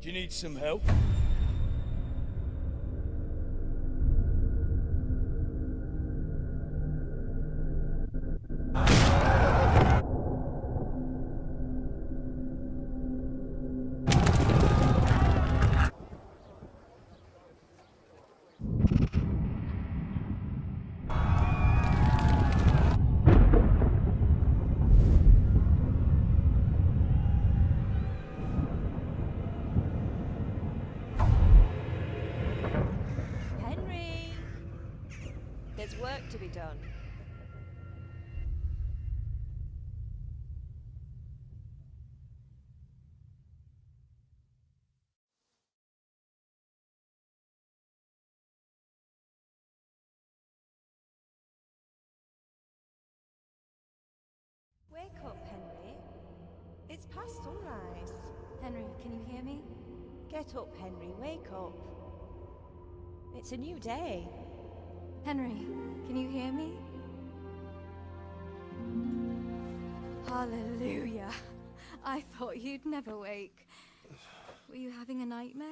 Do you need some help? There's work to be done. Wake up, Henry. It's past sunrise. Henry, can you hear me? Get up, Henry. Wake up. It's a new day. Henry, can you hear me? Hallelujah. I thought you'd never wake. Were you having a nightmare?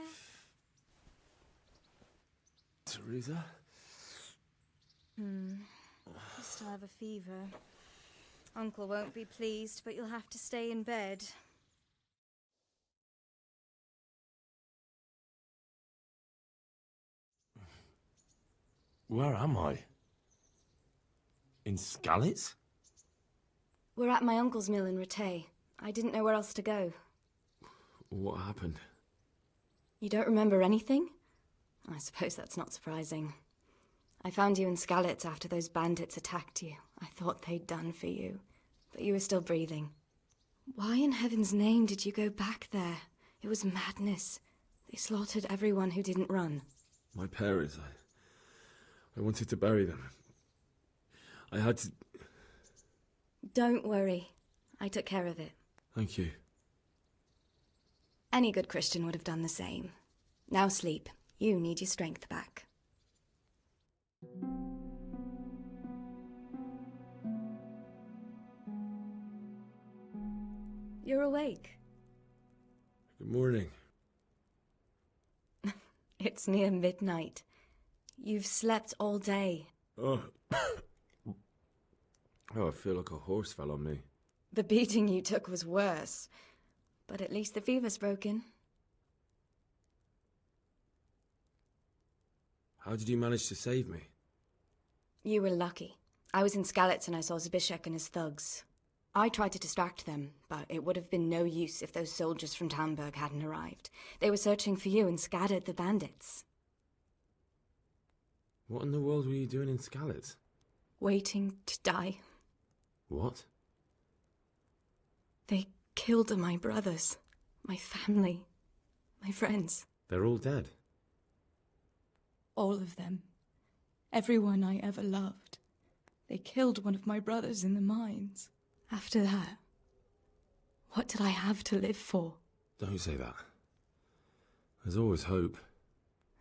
Teresa? You still have a fever. Uncle won't be pleased, but you'll have to stay in bed. Where am I? In Skalitz? We're at my uncle's mill in Rattay. I didn't know where else to go. What happened? You don't remember anything? I suppose that's not surprising. I found you in Skalitz after those bandits attacked you. I thought they'd done for you, but you were still breathing. Why in heaven's name did you go back there? It was madness. They slaughtered everyone who didn't run. My parents, I wanted to bury them. I had to... Don't worry. I took care of it. Thank you. Any good Christian would have done the same. Now sleep. You need your strength back. You're awake. Good morning. It's near midnight. You've slept all day. Oh. Oh, I feel like a horse fell on me. The beating you took was worse. But at least the fever's broken. How did you manage to save me? You were lucky. I was in Skalitz and I saw Zbyszek and his thugs. I tried to distract them, but it would have been no use if those soldiers from Tamburg hadn't arrived. They were searching for you and scattered the bandits. What in the world were you doing in Skalitz? Waiting to die. What? They killed my brothers, my family, my friends. They're all dead. All of them. Everyone I ever loved. They killed one of my brothers in the mines. After that, what did I have to live for? Don't say that. There's always hope.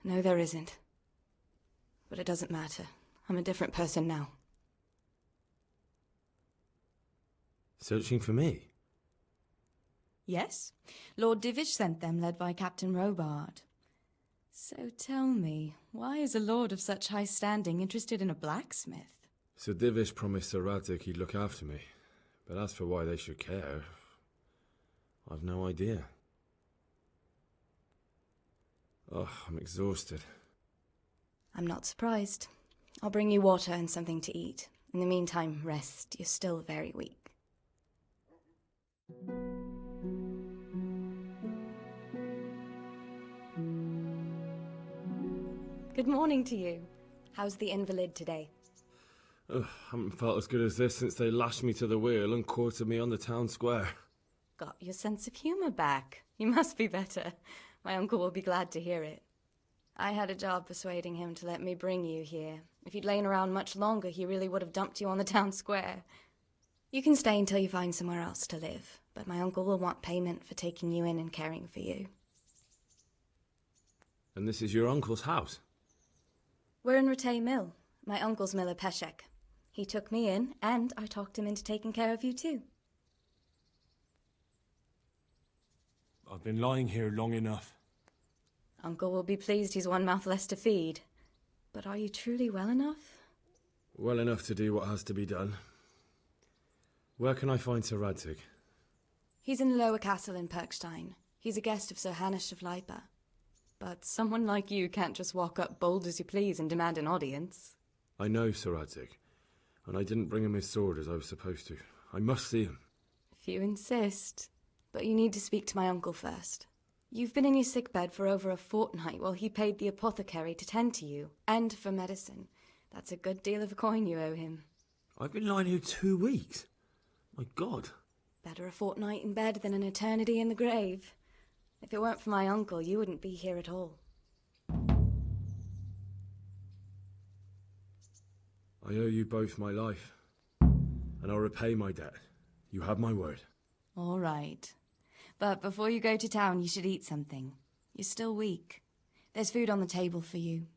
No, there isn't. But it doesn't matter. I'm a different person now. Searching for me? Yes. Lord Divish sent them, led by Captain Robard. So tell me, why is a lord of such high standing interested in a blacksmith? Sir Divish promised Sir Radek he'd look after me. But as for why they should care, I've no idea. Oh, I'm exhausted. I'm not surprised. I'll bring you water and something to eat. In the meantime, rest. You're still very weak. Good morning to you. How's the invalid today? Ugh, haven't felt as good as this since they lashed me to the wheel and quartered me on the town square. Got your sense of humour back. You must be better. My uncle will be glad to hear it. I had a job persuading him to let me bring you here. If you'd lain around much longer, he really would have dumped you on the town square. You can stay until you find somewhere else to live, but my uncle will want payment for taking you in and caring for you. And this is your uncle's house? We're in Rattay Mill, my uncle's mill at Peshek. He took me in, and I talked him into taking care of you too. I've been lying here long enough. Uncle will be pleased he's one mouth less to feed. But are you truly well enough? Well enough to do what has to be done. Where can I find Sir Radzig? He's in the lower castle in Perkstein. He's a guest of Sir Hanush of Leipa. But someone like you can't just walk up bold as you please and demand an audience. I know Sir Radzig, and I didn't bring him his sword as I was supposed to. I must see him. If you insist. But you need to speak to my uncle first. You've been in your sickbed for over a fortnight while he paid the apothecary to tend to you, and for medicine. That's a good deal of coin you owe him. I've been lying here 2 weeks. My God. Better a fortnight in bed than an eternity in the grave. If it weren't for my uncle, you wouldn't be here at all. I owe you both my life, and I'll repay my debt. You have my word. All right. But before you go to town, you should eat something. You're still weak. There's food on the table for you.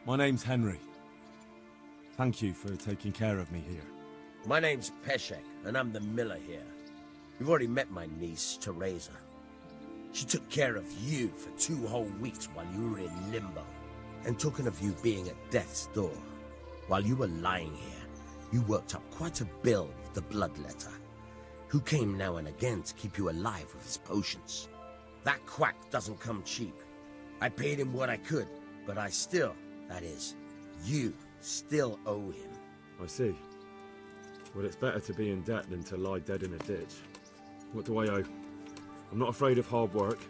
My name's Henry. Thank you for taking care of me here. My name's Peshek, and I'm the miller here. You've already met my niece, Teresa. She took care of you for 2 whole weeks while you were in limbo. And talking of you being at death's door, while you were lying here, you worked up quite a bill with the bloodletter, who came now and again to keep you alive with his potions. That quack doesn't come cheap. I paid him what I could, but I still, that is, you still owe him. I see. Well, it's better to be in debt than to lie dead in a ditch. What do I owe? I'm not afraid of hard work.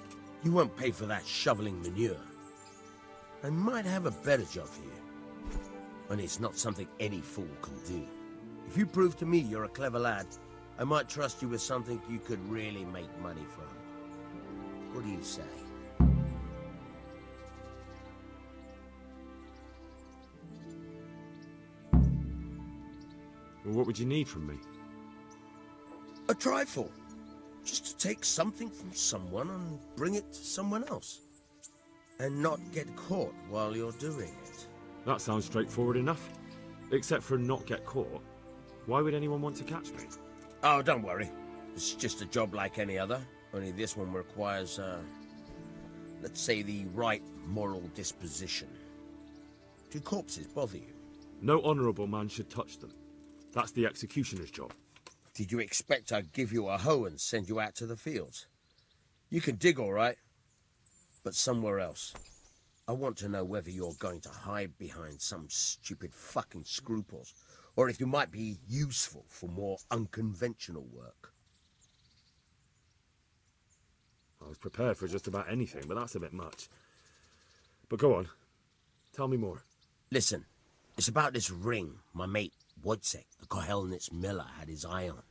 You won't pay for that shoveling manure. I might have a better job for you. And it's not something any fool can do. If you prove to me you're a clever lad, I might trust you with something you could really make money from. What do you say? Well, what would you need from me? A trifle. Just to take something from someone and bring it to someone else. And not get caught while you're doing it. That sounds straightforward enough. Except for not get caught. Why would anyone want to catch me? Oh, don't worry. It's just a job like any other. Only this one requires, let's say, the right moral disposition. Do corpses bother you? No honourable man should touch them. That's the executioner's job. Did you expect I'd give you a hoe and send you out to the fields? You can dig all right, but somewhere else. I want to know whether you're going to hide behind some stupid fucking scruples, or if you might be useful for more unconventional work. I was prepared for just about anything, but that's a bit much. But go on. Tell me more. Listen, it's about this ring my mate Wojciech, the Kohelnitz miller, had his eye on.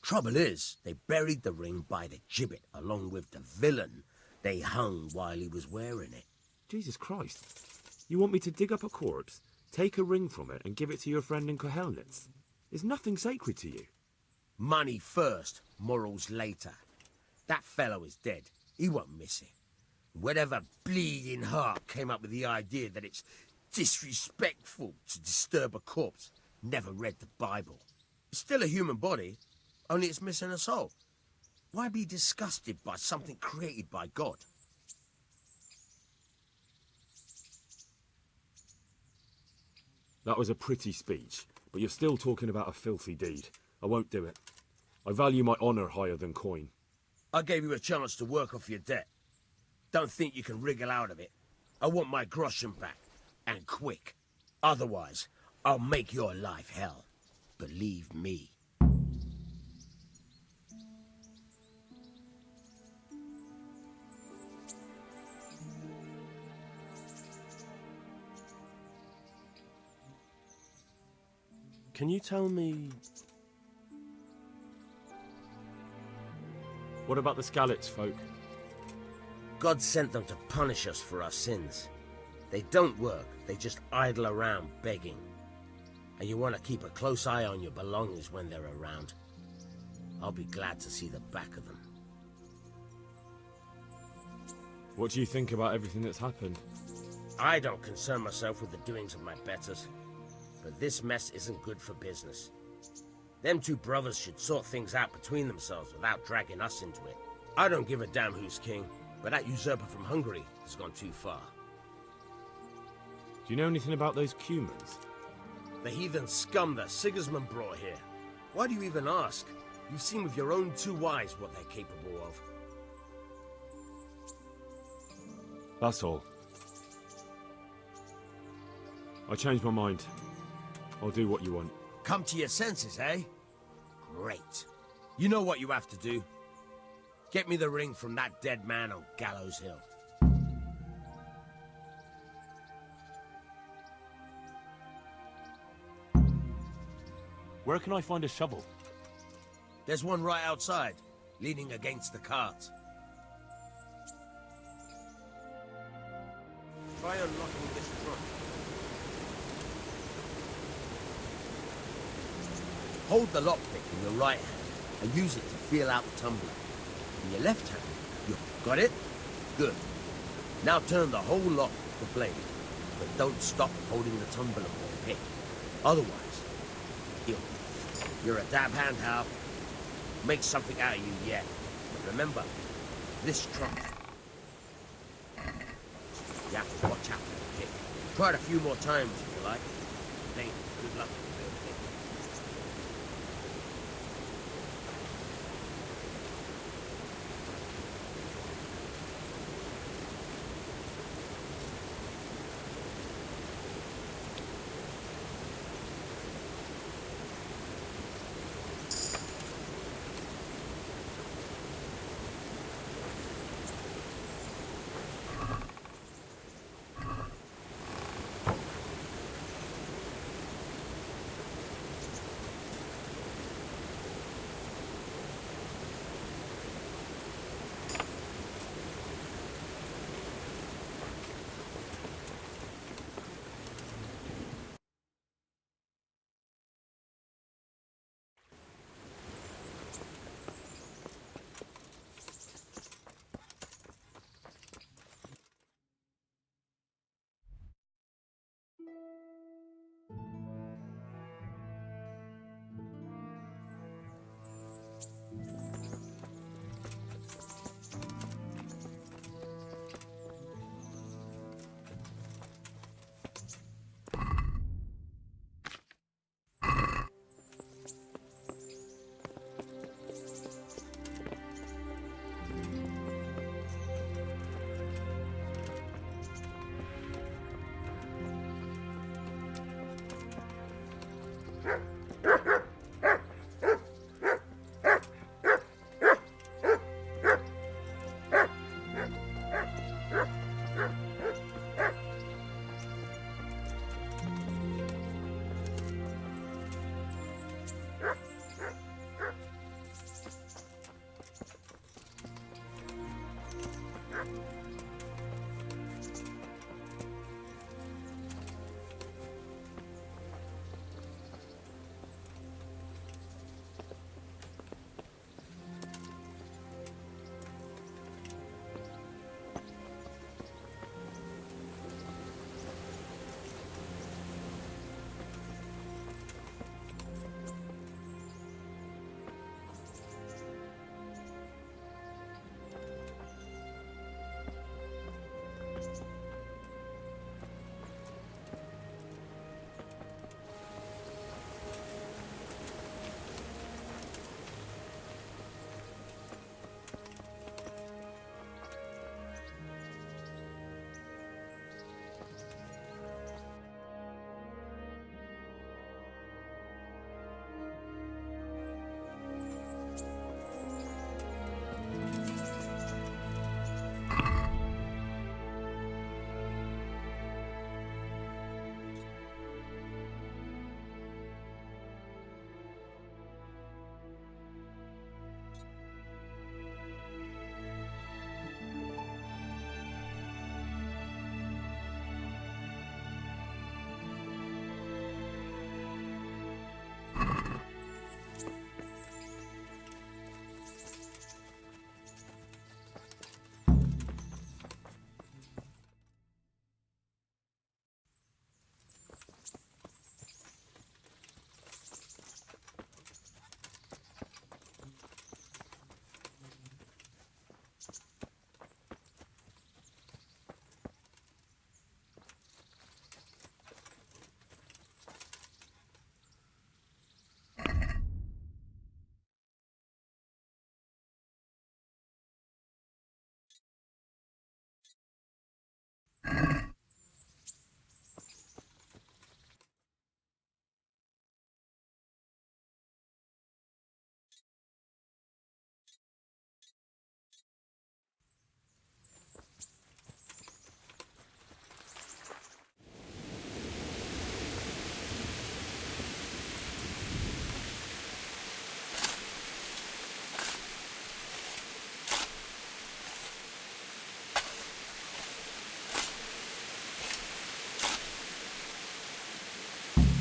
Trouble is, they buried the ring by the gibbet along with the villain they hung while he was wearing it. Jesus Christ. You want me to dig up a corpse, take a ring from it, and give it to your friend in Kohelnitz? Is nothing sacred to you? Money first, morals later. That fellow is dead. He won't miss it. Whatever bleeding heart came up with the idea that it's disrespectful to disturb a corpse never read the Bible. It's still a human body, only it's missing a soul. Why be disgusted by something created by God? That was a pretty speech, but you're still talking about a filthy deed. I won't do it. I value my honour higher than coin. I gave you a chance to work off your debt. Don't think you can wriggle out of it. I want my groschen back, and quick. Otherwise, I'll make your life hell. Believe me. Can you tell me... What about the Skalitz folk? God sent them to punish us for our sins. They don't work, they just idle around begging. And you want to keep a close eye on your belongings when they're around. I'll be glad to see the back of them. What do you think about everything that's happened? I don't concern myself with the doings of my betters. But this mess isn't good for business. Them two brothers should sort things out between themselves without dragging us into it. I don't give a damn who's king, but that usurper from Hungary has gone too far. Do you know anything about those Cumans? The heathen scum that Sigismund brought here. Why do you even ask? You've seen with your own two eyes what they're capable of. That's all. I changed my mind. I'll do what you want. Come to your senses, eh? Great. You know what you have to do. Get me the ring from that dead man on Gallows Hill. Where can I find a shovel? There's one right outside, leaning against the cart. Try unlocking this trunk. Hold the lockpick in your right hand and use it to feel out the tumbler. In your left hand, you got it? Good. Now turn the whole lock with the blade, but don't stop holding the tumbler or pick. Otherwise, you're a dab hand, Hal. Make something out of you yet. But remember, this trunk, you have to watch out for the pick. Try it a few more times if you like. Then good luck with the real pick.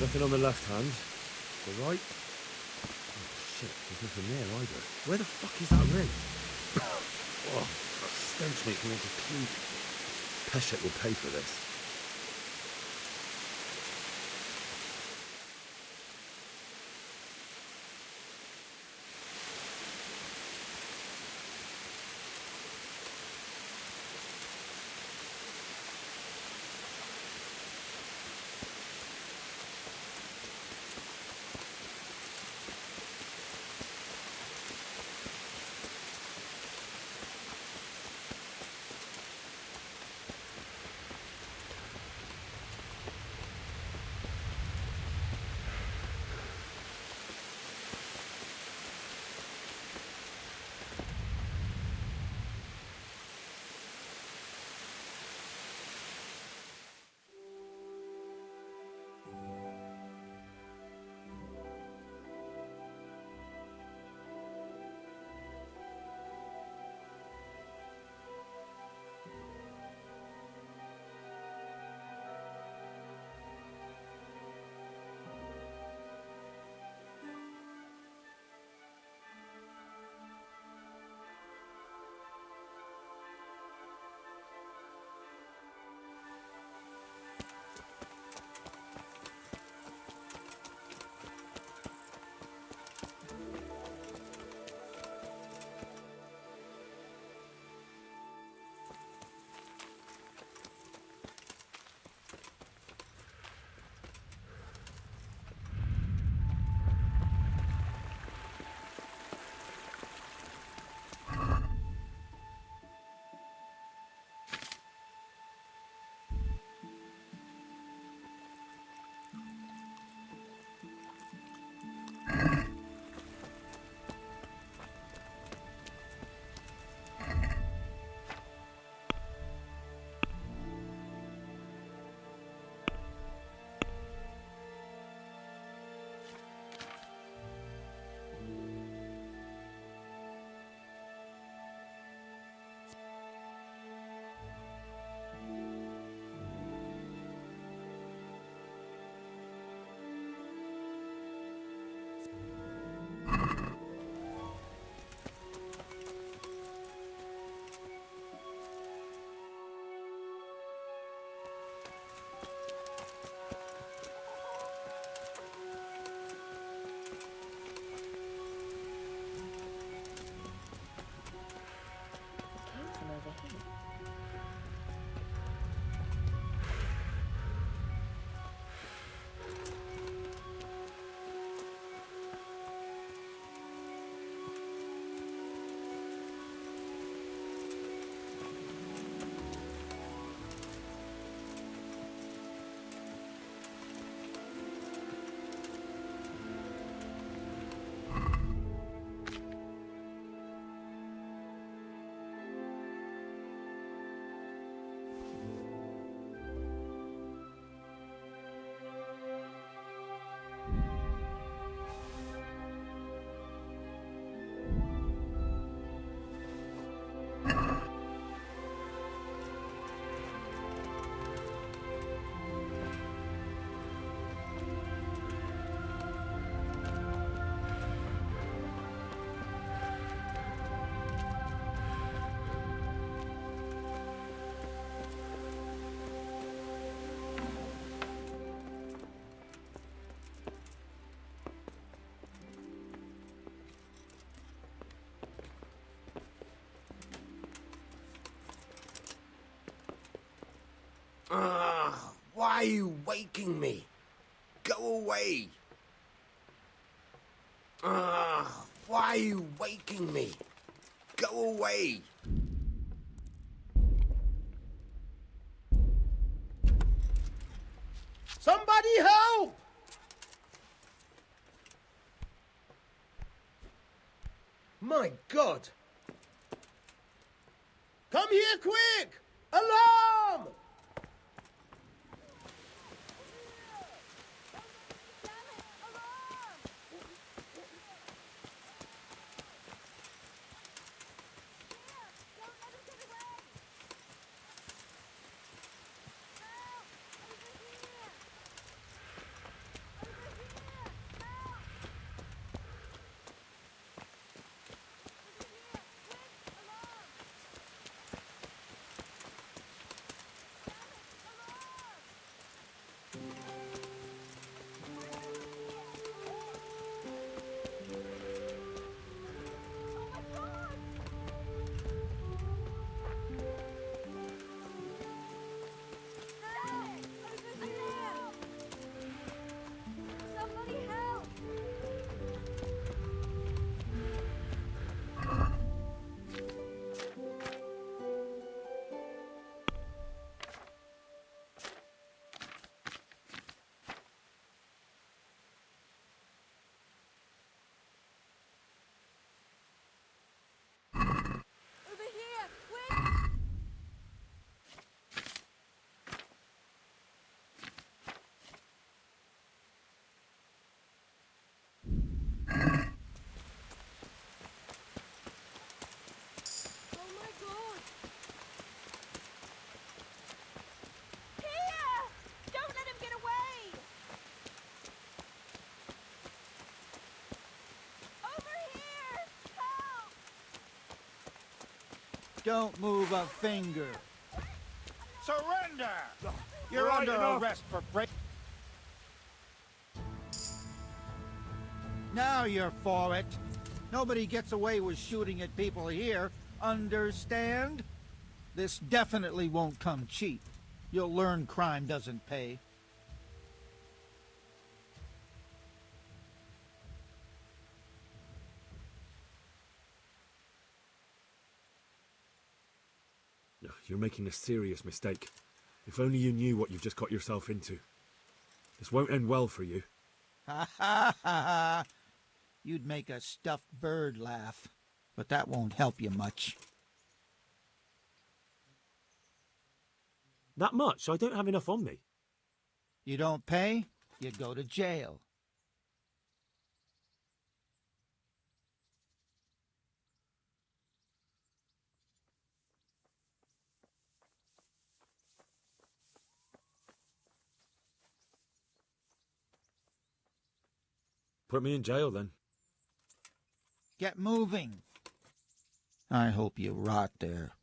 Nothing on the left hand. The right? Oh shit, there's nothing there either. Where the fuck is that ring? Oh, that stench makes me want to puke. Peshek will pay for this. are you waking me? Go away. Why are you waking me? Go away. Somebody help! My God! Come here quick! Alarm! Don't move a finger. Surrender! You're Right under enough. arrest for break. Now you're for it. Nobody gets away with shooting at people here. Understand? This definitely won't come cheap. You'll learn crime doesn't pay. You're making a serious mistake. If only you knew what you've just got yourself into. This won't end well for you. Ha ha ha ha! You'd make a stuffed bird laugh, but that won't help you much. That much? I don't have enough on me. You don't pay, you go to jail. Put me in jail then. Get moving. I hope you rot there.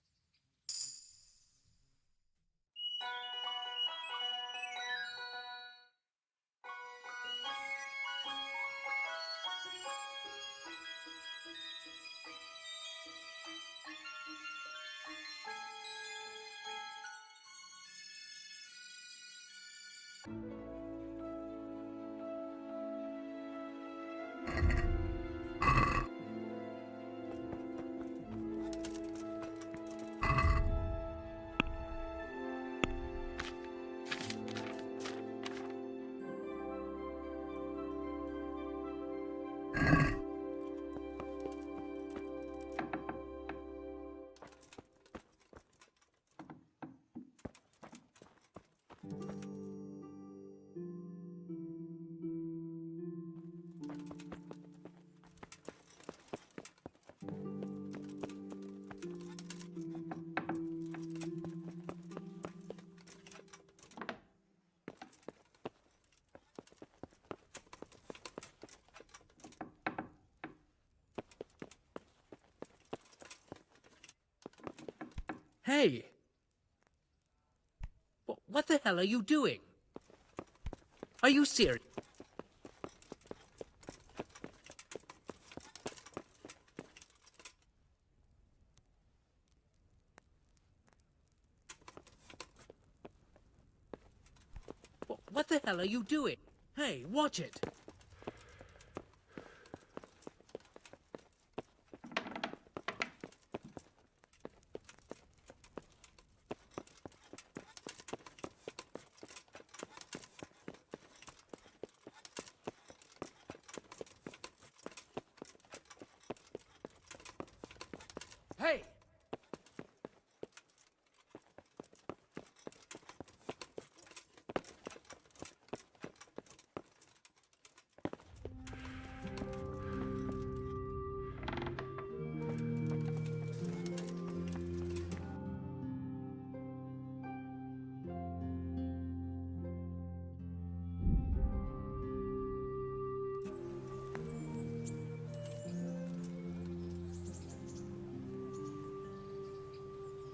Hey! What the hell are you doing? Are you serious? hell are you doing? Hey, watch it. Hey!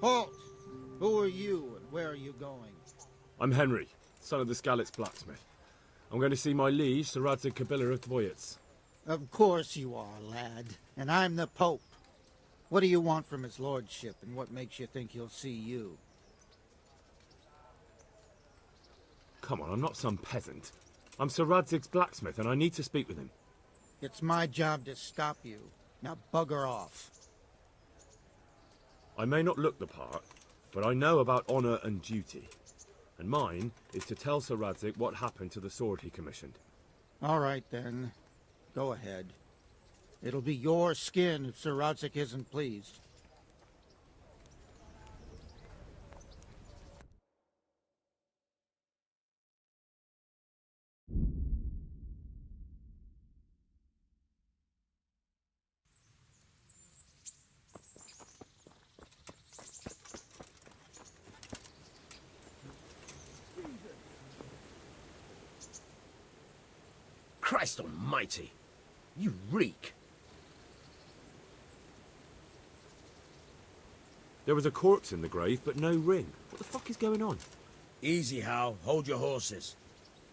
Halt! Who are you and where are you going? I'm Henry, son of the Skalitz blacksmith. I'm going to see my liege, Sir Radzig Kabiller of Dvoyets. Of course you are, lad. And I'm the Pope. What do you want from his lordship, and what makes you think he'll see you? Come on, I'm not some peasant. I'm Sir Radzig's blacksmith, and I need to speak with him. It's my job to stop you. Now bugger off. I may not look the part, but I know about honour and duty. And mine is to tell Sir Radzig what happened to the sword he commissioned. All right, then. Go ahead. It'll be your skin if Sir Radzig isn't pleased. Christ almighty! You reek! There was a corpse in the grave, but no ring. What the fuck is going on? Easy, Hal. Hold your horses.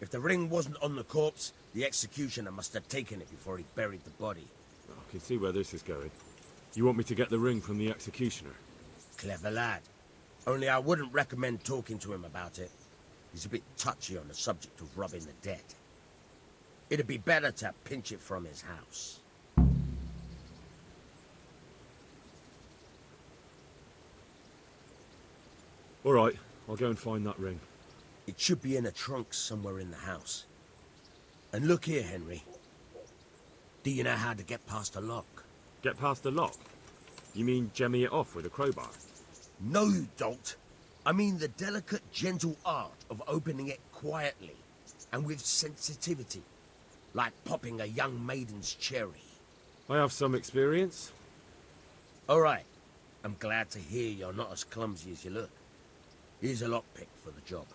If the ring wasn't on the corpse, the executioner must have taken it before he buried the body. I can see where this is going. You want me to get the ring from the executioner? Clever lad. Only I wouldn't recommend talking to him about it. He's a bit touchy on the subject of robbing the dead. It'd be better to pinch it from his house. All right, I'll go and find that ring. It should be in a trunk somewhere in the house. And look here, Henry. Do you know how to get past a lock? Get past the lock? You mean jemmy it off with a crowbar? No, you don't. I mean the delicate, gentle art of opening it quietly and with sensitivity. Like popping a young maiden's cherry. I have some experience. All right. I'm glad to hear you're not as clumsy as you look. Here's a lockpick for the job.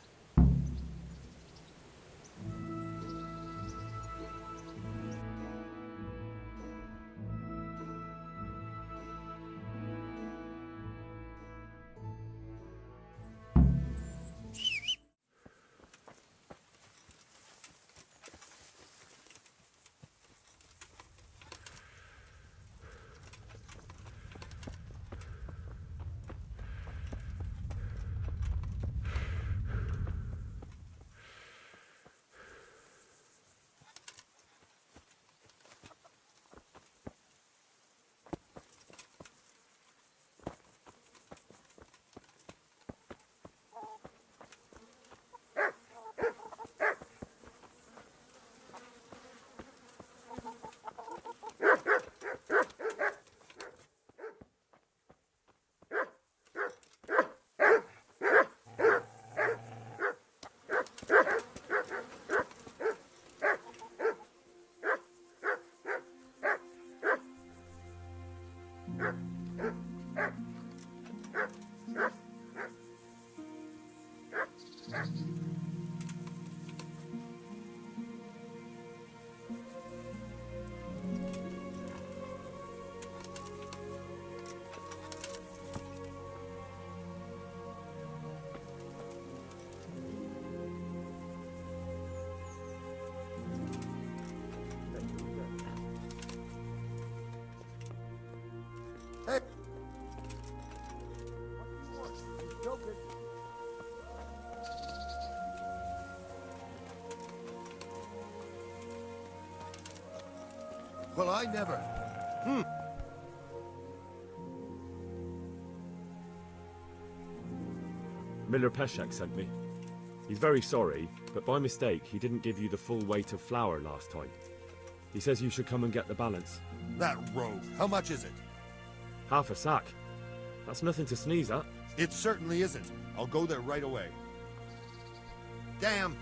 Well, I never... Miller Peshek sent me. He's very sorry, but by mistake, he didn't give you the full weight of flour last time. He says you should come and get the balance. That rogue. How much is it? Half a sack. That's nothing to sneeze at. It certainly isn't. I'll go there right away. Damn!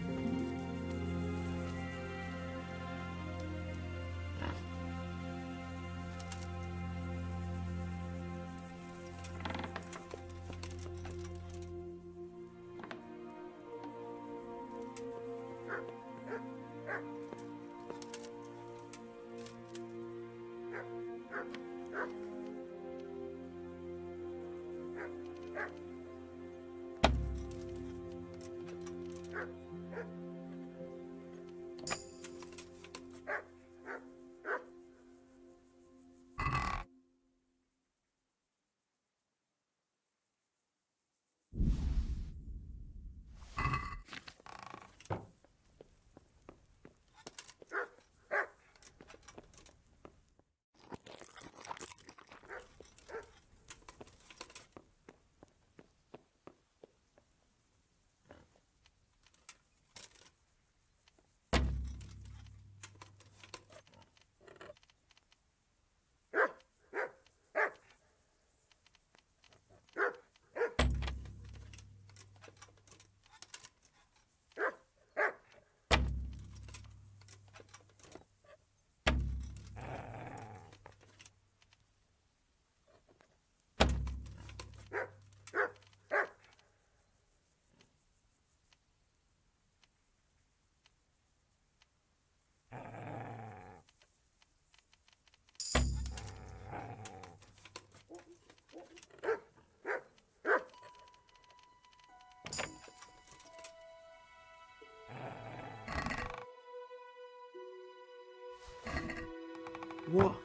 What?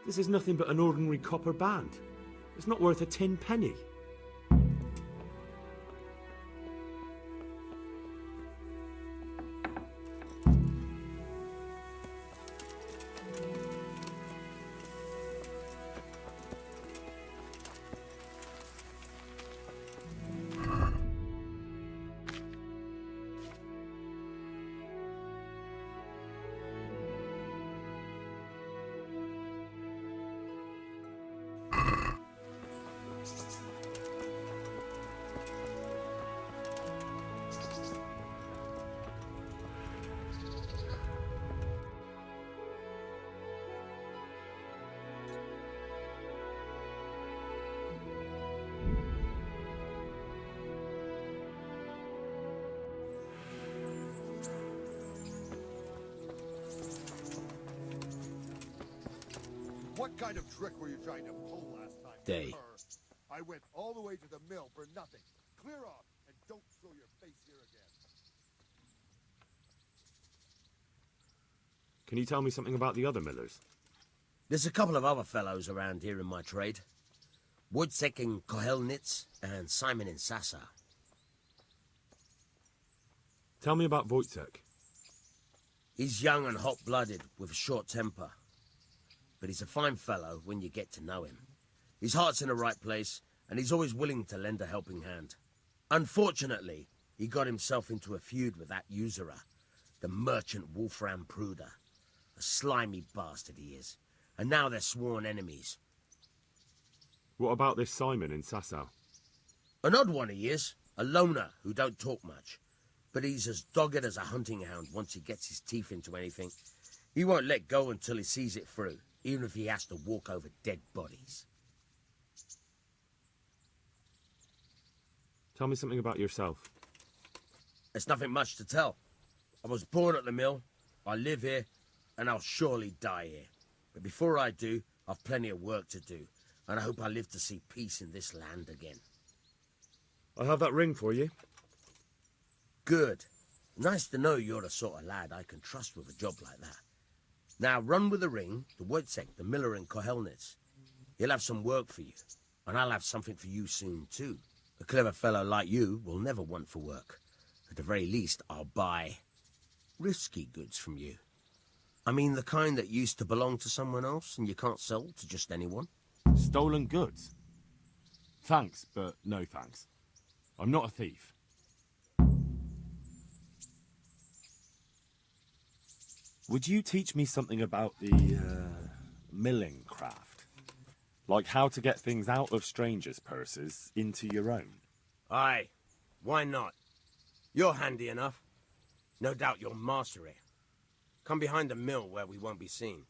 This is nothing but an ordinary copper band. It's not worth a 10 penny. What kind of trick were you trying to pull last time? Day. I went all the way to the mill for nothing. Clear off and don't show your face here again. Can you tell me something about the other millers? There's a couple of other fellows around here in my trade. Wojciech in Kohelnitz and Simon in Sasa. Tell me about Wojciech. He's young and hot-blooded with a short temper. But he's a fine fellow when you get to know him. His heart's in the right place, and he's always willing to lend a helping hand. Unfortunately, he got himself into a feud with that usurer, the merchant Wolfram Pruder. A slimy bastard he is, and now they're sworn enemies. What about this Simon in Sasau? An odd one he is, a loner who don't talk much. But he's as dogged as a hunting hound once he gets his teeth into anything. He won't let go until he sees it through, even if he has to walk over dead bodies. Tell me something about yourself. There's nothing much to tell. I was born at the mill, I live here, and I'll surely die here. But before I do, I've plenty of work to do, and I hope I live to see peace in this land again. I have that ring for you. Good. Nice to know you're the sort of lad I can trust with a job like that. Now run with the ring to Wojciech, the miller in Kohelnitz. He'll have some work for you, and I'll have something for you soon too. A clever fellow like you will never want for work. At the very least, I'll buy risky goods from you. I mean the kind that used to belong to someone else and you can't sell to just anyone? Stolen goods? Thanks, but no thanks. I'm not a thief. Would you teach me something about the, milling craft? Like how to get things out of strangers' purses into your own? Aye, why not? You're handy enough. No doubt you'll master it. Come behind the mill where we won't be seen.